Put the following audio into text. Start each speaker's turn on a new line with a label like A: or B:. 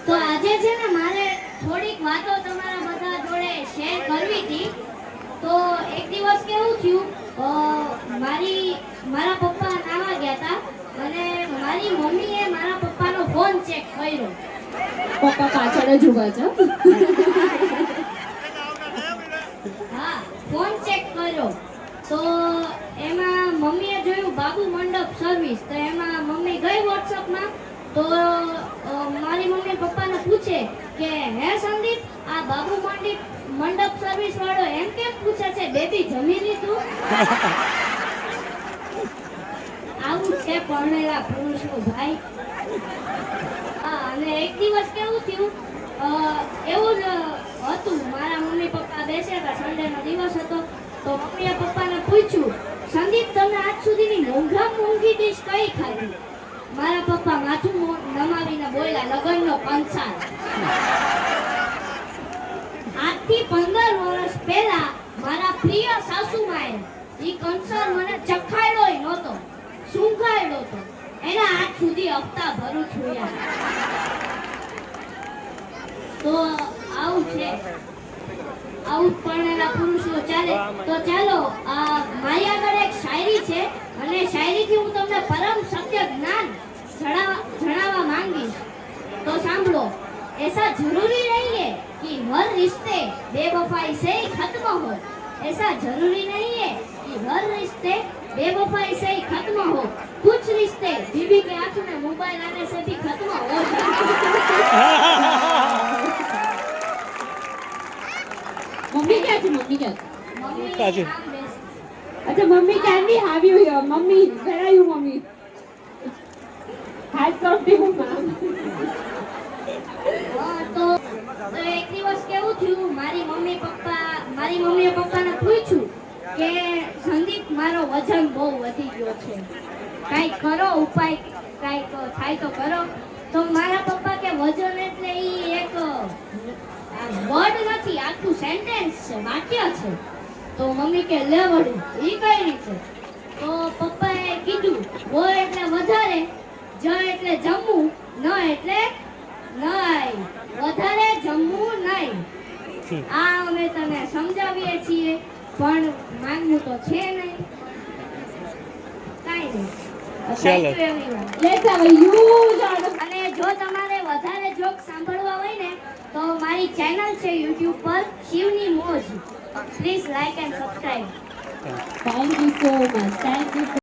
A: તો આજે છે ને મારે થોડીક વાતો તમારા બધા જોડે શેર કરવી હતી. તો એક દિવસ કેવું થયું, મારા પપ્પા નાવા ગયા હતા અને મારી મમ્મીએ મારા પપ્પાનો ફોન ચેક કર્યો.
B: પપ્પા પાછળ જ ઊભા છે.
A: હા, ફોન ચેક કર્યો તો એમાં મમ્મીએ જોયું બાબુ મંડપ સર્વિસ. તો એમાં મમ્મી ગઈ વોટ્સઅપમાં. તો મારી મમ્મી પપ્પાને પૂછે કે હે સંદીપ, આ બાબુ મંડપ સર્વિસ વાળો એમ કેમ પૂછે છે, બેબી જમી લીધું? આવું છે પરણેલા પુરુષનું ભાઈ. હા, અને એક દિવસ કેવું થયું, એવું જ હતું, મારા મમ્મી પપ્પા બેસ્યા હતા, સન્ડેનો દિવસ હતો. તો મમ્મીએ પપ્પાને પૂછ્યું, સંદીપ તમે આજ સુધીની મોંઘી ડીશ કઈ ખાધી? મારા પપ્પા માથું નમાવીને બોલ્યા, લગનનો કંસાર. આજથી 15 વર્ષ પહેલા મારા પ્રિય સાસુમાએ ઈ કંસાર મને ચખાડ્યોય નહોતો, સૂંઘાડ્યો હતો. એના આજ સુધી હપ્તા ભરું છું યાર. તો આવું છે, આવું પરણેલા પુરુષો ચાલે. તો ચાલો, મારી આગળ એક શાયરી છે અને શાયરીથી હું તમને પરમ સત્ય જ્ઞાન જણાવવા માંગીશ. તો સાંભળો. ऐसा जरूरी नहीं है कि हर रिश्ते बेवफाई से ही खत्म हो. ऐसा जरूरी नहीं है कि हर रिश्ते बेवफाई से ही खत्म हो. कुछ रिश्ते बीवी के हाथ में मोबाइल आने से भी खत्म हो जाते
B: મમ્મી ક્યાં છે? મમ્મી ક્યાં છે?
A: मम्मी
C: काजी।
A: आम बेस।
B: અચ્છા, mummy candy have you here? Mummy, where are you mummy? Hats off to you ma'am.
A: તો એક દિવસ કેવું થયું, મારી મમ્મીએ પપ્પાને પૂછ્યું કે સંદીપ મારો વજન બહુ વધી ગયો છે, કાંઈક કરો ઉપાય, કાંઈક થાય તો કરો. તો મારા પપ્પા કે વજન એટલે ઈ એક વર્ડ નથી, આખું સેન્ટેન્સ છે, વાક્ય છે. તો મમ્મી કે લે વળી ઈ કઈ રીતે? તો પપ્પાએ કીધું, વો એટલે વધારે, જ એટલે જમવું, ન એટલે નહીં, વધારે જમવું નહીં. આ અમે તને સમજાવીએ છીએ પણ માનવું તો છે નહીં. કાંઈ નહીં.
C: ચાલો.
B: Let's have a huge round of
A: અને જો તમારે વધારે જોક સાંભળવા હોય ને તો મારી ચેનલ છે YouTube પર શિવની મોજ. Please like and subscribe.
B: Thank you so much. Thank you.